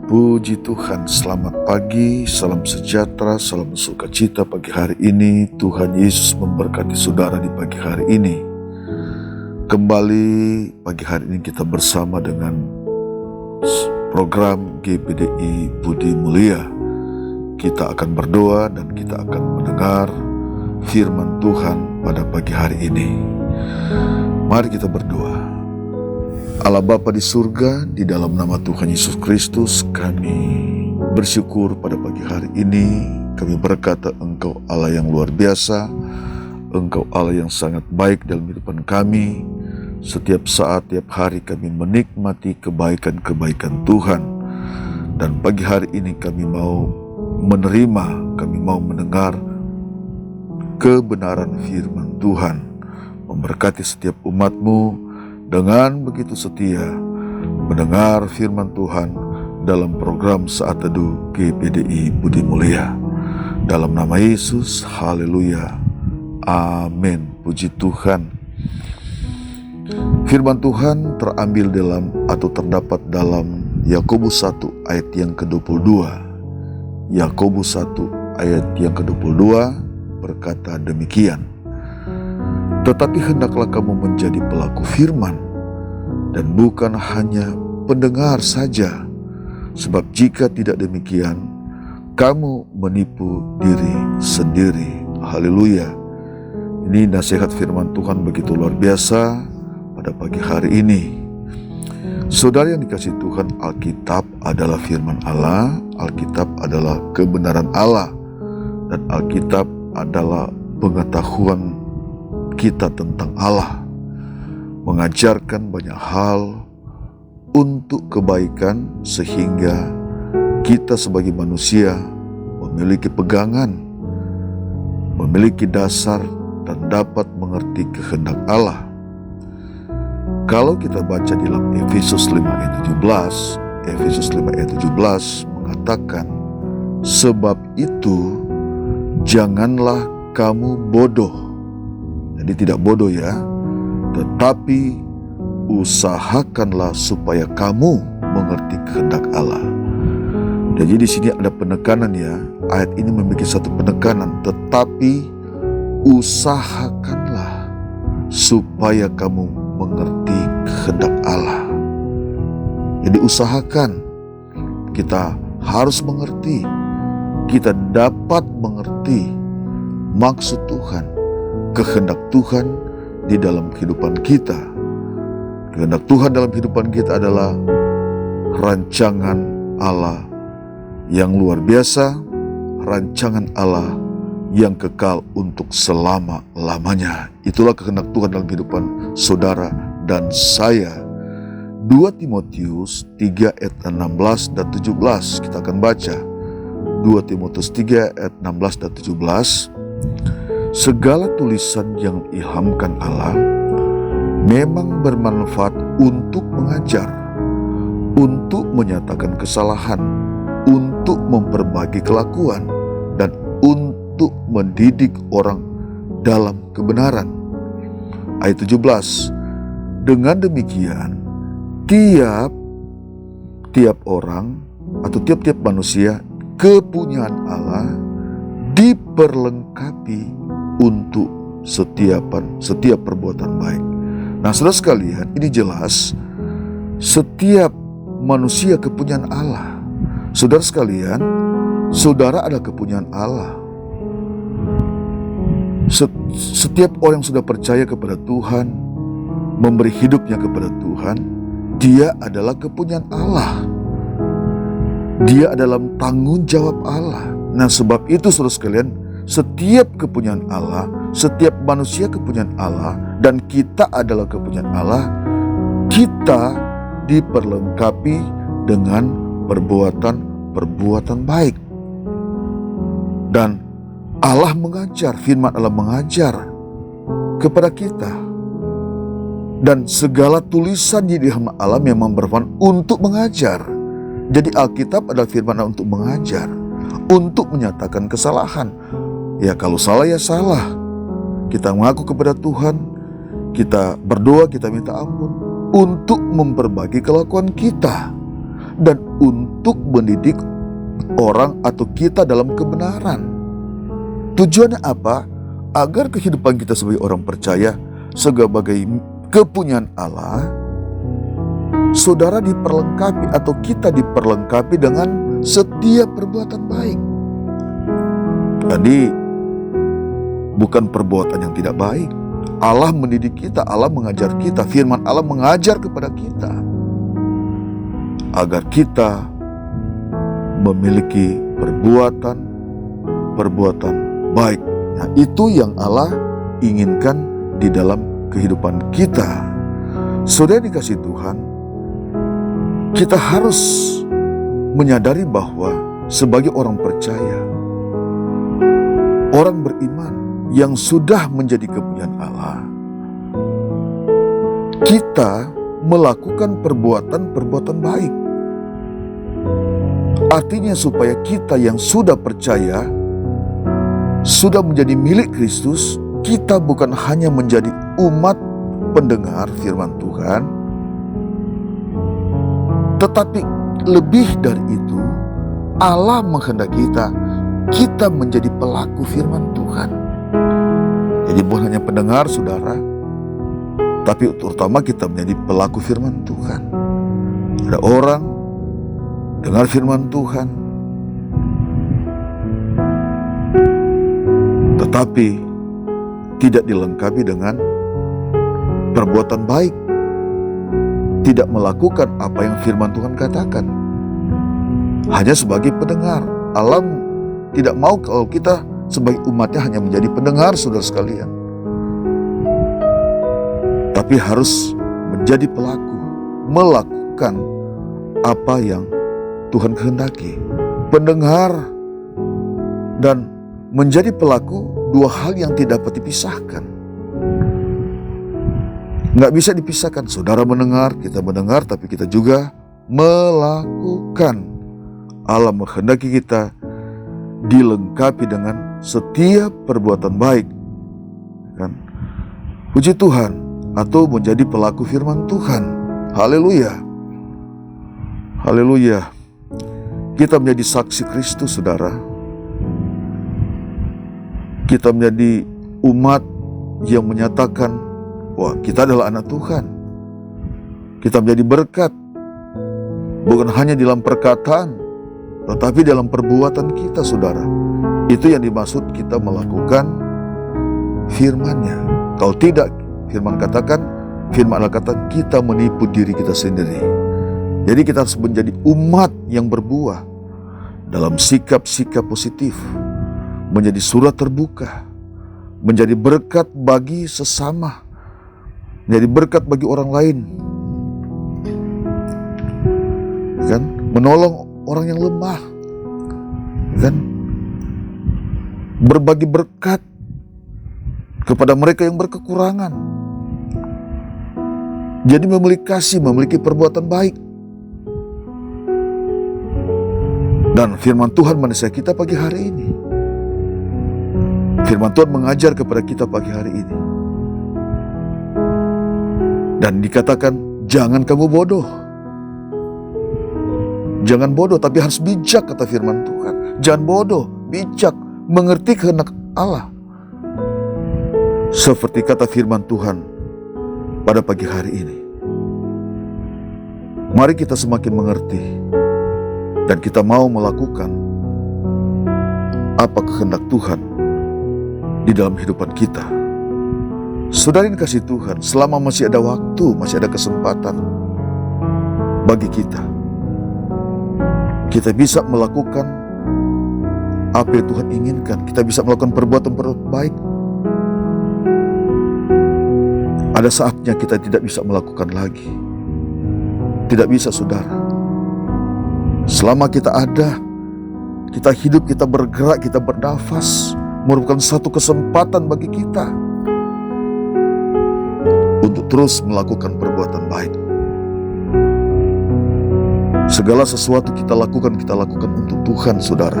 Puji Tuhan, selamat pagi, salam sejahtera, salam sukacita pagi hari ini. Tuhan Yesus memberkati saudara di pagi hari ini. Kembali pagi hari ini kita bersama dengan program GPDI Budi Mulia. Kita akan berdoa dan kita akan mendengar firman Tuhan pada pagi hari ini. Mari kita berdoa. Allah Bapa di surga, di dalam nama Tuhan Yesus Kristus, kami bersyukur pada pagi hari ini. Kami berkata Engkau Allah yang luar biasa, Engkau Allah yang sangat baik dalam kehidupan kami. Setiap saat, tiap hari kami menikmati kebaikan-kebaikan Tuhan. Dan pagi hari ini kami mau menerima, kami mau mendengar kebenaran firman Tuhan. Memberkati setiap umat-Mu dengan begitu setia mendengar firman Tuhan dalam program Saat Teduh GPDI Budi Mulia. Dalam nama Yesus, haleluya, amin. Puji Tuhan. Firman Tuhan terambil dalam atau terdapat dalam Yakobus 1 ayat yang ke-22. Yakobus 1 ayat yang ke-22 berkata demikian. Tetapi hendaklah kamu menjadi pelaku firman, dan bukan hanya pendengar saja. Sebab jika tidak demikian, kamu menipu diri sendiri. Haleluya. Ini nasihat firman Tuhan begitu luar biasa pada pagi hari ini. Saudara yang dikasihi Tuhan, Alkitab adalah firman Allah, Alkitab adalah kebenaran Allah, dan Alkitab adalah pengetahuan kita tentang Allah, mengajarkan banyak hal untuk kebaikan sehingga kita sebagai manusia memiliki pegangan, memiliki dasar dan dapat mengerti kehendak Allah. Kalau kita baca di dalam Efesus 5 ayat 17, Efesus 5 ayat 17 mengatakan, sebab itu janganlah kamu bodoh. Jadi tidak bodoh ya, tetapi usahakanlah supaya kamu mengerti kehendak Allah. Jadi di sini ada penekanan ya, ayat ini memiliki satu penekanan, tetapi usahakanlah supaya kamu mengerti kehendak Allah. Jadi usahakan, kita harus mengerti, kita dapat mengerti maksud Tuhan, kehendak Tuhan di dalam kehidupan kita. Kehendak Tuhan dalam kehidupan kita adalah rancangan Allah yang luar biasa, rancangan Allah yang kekal untuk selama-lamanya. Itulah kehendak Tuhan dalam kehidupan saudara dan saya. 2 Timotius 3 ayat 16 dan 17 kita akan baca. 2 Timotius 3 ayat 16 dan 17. Segala tulisan yang diilhamkan Allah memang bermanfaat untuk mengajar, untuk menyatakan kesalahan, untuk memperbaiki kelakuan, dan untuk mendidik orang dalam kebenaran. Ayat 17. Dengan demikian, tiap orang atau tiap-tiap manusia kepunyaan Allah diperlengkapi untuk setiap perbuatan baik. Nah, saudara sekalian, ini jelas setiap manusia kepunyaan Allah. Saudara sekalian, saudara adalah kepunyaan Allah. Setiap orang yang sudah percaya kepada Tuhan, memberi hidupnya kepada Tuhan, dia adalah kepunyaan Allah. Dia adalah tanggung jawab Allah. Nah, sebab itu saudara sekalian, setiap kepunyaan Allah, setiap manusia kepunyaan Allah, dan kita adalah kepunyaan Allah, kita diperlengkapi dengan perbuatan baik. Dan Allah mengajar, firman Allah mengajar kepada kita. Dan segala tulisan di dalam Allah memang bermanfaat untuk mengajar. Jadi Alkitab adalah firman Allah untuk mengajar, untuk menyatakan kesalahan. Ya kalau salah ya salah. Kita mengaku kepada Tuhan, kita berdoa, kita minta ampun untuk memperbaiki kelakuan kita. dan untuk mendidik orang atau kita dalam kebenaran. Tujuannya apa? Agar kehidupan kita sebagai orang percaya sebagai kepunyaan Allah, saudara diperlengkapi atau kita diperlengkapi dengan setiap perbuatan baik. Jadi bukan perbuatan yang tidak baik. Allah mendidik kita, Allah mengajar kita, firman Allah mengajar kepada kita agar kita memiliki perbuatan baik. Nah, itu yang Allah inginkan di dalam kehidupan kita. Saudara dikasih Tuhan, kita harus menyadari bahwa sebagai orang percaya, orang beriman yang sudah menjadi kepunyaan Allah, kita melakukan perbuatan baik. Artinya supaya kita yang sudah percaya, sudah menjadi milik Kristus, kita bukan hanya menjadi umat pendengar firman Tuhan, tetapi lebih dari itu, Allah menghendaki kita menjadi pelaku firman Tuhan. Jadi bukan hanya pendengar, saudara, tapi terutama kita menjadi pelaku firman Tuhan. Ada orang dengar firman Tuhan, tetapi tidak dilengkapi dengan perbuatan baik, tidak melakukan apa yang firman Tuhan katakan, hanya sebagai pendengar. Allah tidak mau kalau kita sebagai umatnya hanya menjadi pendengar, saudara sekalian, tapi harus menjadi pelaku, melakukan apa yang Tuhan kehendaki. Pendengar dan menjadi pelaku, dua hal yang tidak dapat dipisahkan. Nggak bisa dipisahkan. Saudara mendengar, kita mendengar, tapi kita juga melakukan. Allah menghendaki kita dilengkapi dengan setiap perbuatan baik, kan? Puji Tuhan, atau menjadi pelaku firman Tuhan. Haleluya, haleluya. Kita menjadi saksi Kristus, saudara. Kita menjadi umat yang menyatakan, wah, kita adalah anak Tuhan. Kita menjadi berkat, bukan hanya dalam perkataan, tetapi dalam perbuatan kita, saudara. Itu yang dimaksud kita melakukan firman-Nya. Kalau tidak, firman Allah katakan kita menipu diri kita sendiri. Jadi kita harus menjadi umat yang berbuah dalam sikap-sikap positif, menjadi surat terbuka, menjadi berkat bagi sesama, menjadi berkat bagi orang lain, kan? Menolong orang yang lemah, kan? Berbagi berkat kepada mereka yang berkekurangan. Jadi memiliki kasih, memiliki perbuatan baik. Dan firman Tuhan menasihati kita pagi hari ini. Firman Tuhan mengajar kepada kita pagi hari ini. Dan dikatakan, jangan kamu bodoh. Jangan bodoh, tapi harus bijak, kata firman Tuhan. Jangan bodoh, bijak, mengerti kehendak Allah. Seperti kata firman Tuhan pada pagi hari ini. Mari kita semakin mengerti dan kita mau melakukan apa kehendak Tuhan di dalam kehidupan kita. Saudara yang kasih Tuhan, selama masih ada waktu, masih ada kesempatan bagi kita bisa melakukan apa yang Tuhan inginkan. Kita bisa melakukan perbuatan baik. Ada saatnya kita tidak bisa melakukan lagi. Tidak bisa, saudara. Selama kita ada, kita hidup, kita bergerak, kita bernafas, merupakan satu kesempatan bagi kita untuk terus melakukan perbuatan baik. Segala sesuatu kita lakukan untuk Tuhan, saudara.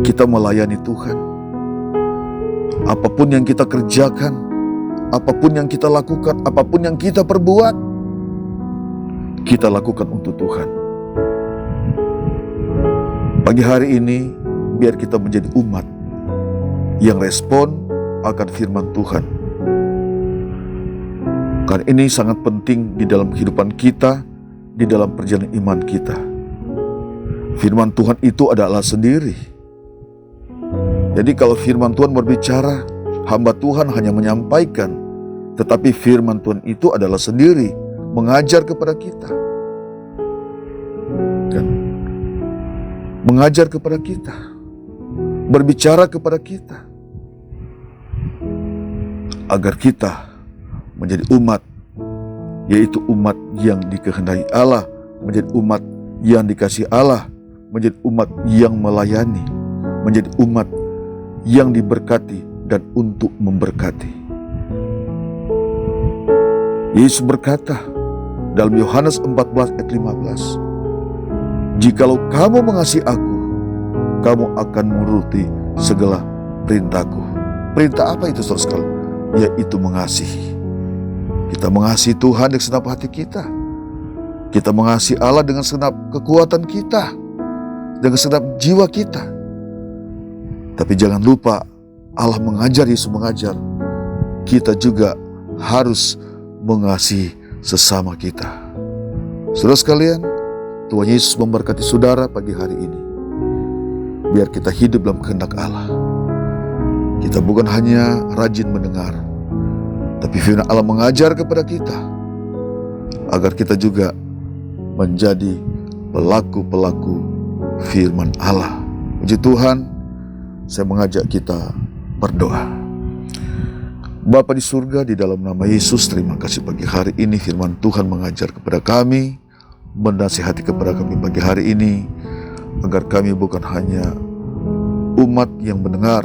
Kita melayani Tuhan. Apapun yang kita kerjakan, apapun yang kita lakukan, apapun yang kita perbuat, kita lakukan untuk Tuhan. Pagi hari ini, biar kita menjadi umat yang respon akan firman Tuhan. Karena ini sangat penting di dalam kehidupan kita, di dalam perjalanan iman kita. Firman Tuhan itu adalah sendiri. Jadi kalau firman Tuhan berbicara, hamba Tuhan hanya menyampaikan. Tetapi firman Tuhan itu adalah sendiri, mengajar kepada kita. Kan? Mengajar kepada kita, berbicara kepada kita, agar kita menjadi umat, yaitu umat yang dikehendaki Allah, menjadi umat yang dikasihi Allah, menjadi umat yang melayani, menjadi umat yang diberkati dan untuk memberkati. Yesus berkata dalam Yohanes 14 ayat 15, "Jikalau kamu mengasihi aku, kamu akan menuruti segala perintahku." Perintah apa itu, saudara sekalian? Yaitu mengasihi. Kita mengasihi Tuhan dengan segenap hati kita. Kita mengasihi Allah dengan segenap kekuatan kita, dengan segenap jiwa kita. Tapi jangan lupa, Allah mengajar, Yesus mengajar, kita juga harus mengasihi sesama kita. Saudara sekalian, Tuhan Yesus memberkati saudara pagi hari ini. Biar kita hidup dalam kehendak Allah. Kita bukan hanya rajin mendengar, tapi firman Allah mengajar kepada kita agar kita juga menjadi pelaku-pelaku firman Allah. Puji Tuhan, saya mengajak kita berdoa. Bapa di surga, di dalam nama Yesus, terima kasih pagi hari ini firman Tuhan mengajar kepada kami, menasihati kepada kami pagi hari ini, agar kami bukan hanya umat yang mendengar,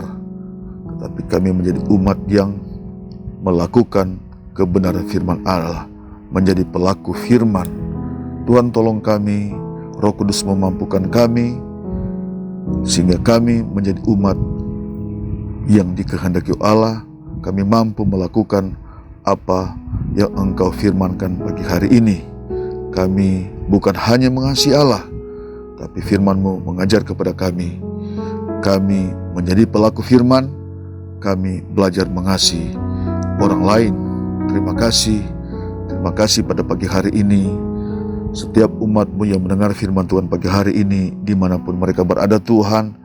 tetapi kami menjadi umat yang melakukan kebenaran firman Allah, menjadi pelaku firman. Tuhan tolong kami, Roh Kudus memampukan kami, sehingga kami menjadi umat yang dikehendaki Allah. Kami mampu melakukan apa yang Engkau firmankan pagi hari ini. Kami bukan hanya mengasihi Allah, tapi firman-Mu mengajar kepada kami. Kami menjadi pelaku firman, kami belajar mengasihi orang lain. Terima kasih pada pagi hari ini. Setiap umat-Mu yang mendengar firman Tuhan pagi hari ini, dimanapun mereka berada, Tuhan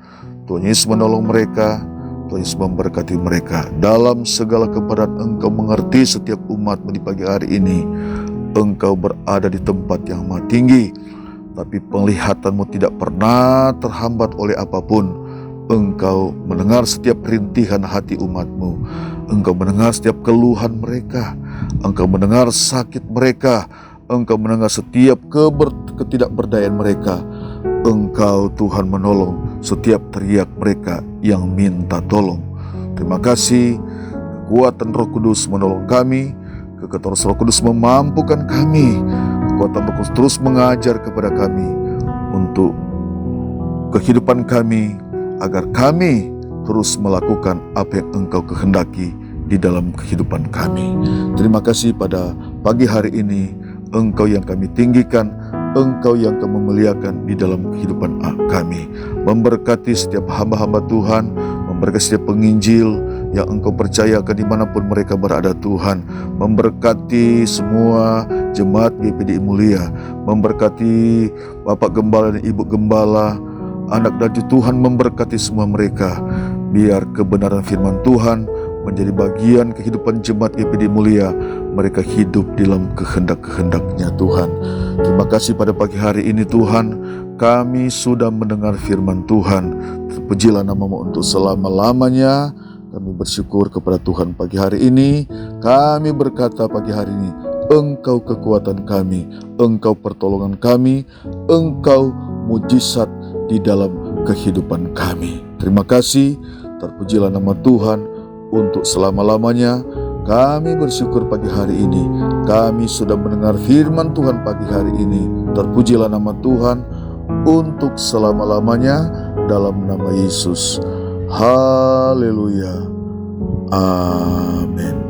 Yesus menolong mereka, Tuhan Yesus memberkati mereka. Dalam segala keadaan Engkau mengerti setiap umat-Mu di pagi hari ini. Engkau berada di tempat yang maha tinggi, tapi penglihatan-Mu tidak pernah terhambat oleh apapun. Engkau mendengar setiap rintihan hati umat-Mu. Engkau mendengar setiap keluhan mereka. Engkau mendengar sakit mereka. Engkau mendengar setiap ketidakberdayaan mereka. Engkau Tuhan menolong setiap teriak mereka yang minta tolong. Terima kasih, kekuatan Roh Kudus menolong kami. Kekuatan Roh Kudus memampukan kami. Kekuatan Roh Kudus terus mengajar kepada kami untuk kehidupan kami, agar kami terus melakukan apa yang Engkau kehendaki di dalam kehidupan kami. Terima kasih pada pagi hari ini, Engkau yang kami tinggikan, Engkau yang kami muliakan di dalam kehidupan kami. Memberkati setiap hamba-hamba Tuhan, memberkati setiap penginjil yang Engkau percayakan dimanapun mereka berada, Tuhan. Memberkati semua jemaat GPDI Mulia, memberkati Bapak Gembala dan Ibu Gembala, anak dan cucu Tuhan, memberkati semua mereka. Biar kebenaran firman Tuhan menjadi bagian kehidupan jemaat GPDI Mulia. Mereka hidup dalam kehendak-kehendaknya, Tuhan. Terima kasih pada pagi hari ini, Tuhan. Kami sudah mendengar firman Tuhan. Terpujilah nama-Mu untuk selama-lamanya. Kami bersyukur kepada Tuhan pagi hari ini. Kami berkata pagi hari ini, Engkau kekuatan kami, Engkau pertolongan kami, Engkau mujizat di dalam kehidupan kami. Terima kasih, terpujilah nama Tuhan untuk selama-lamanya. Kami bersyukur pagi hari ini, kami sudah mendengar firman Tuhan pagi hari ini. Terpujilah nama Tuhan untuk selama-lamanya, dalam nama Yesus. Haleluya. Amin.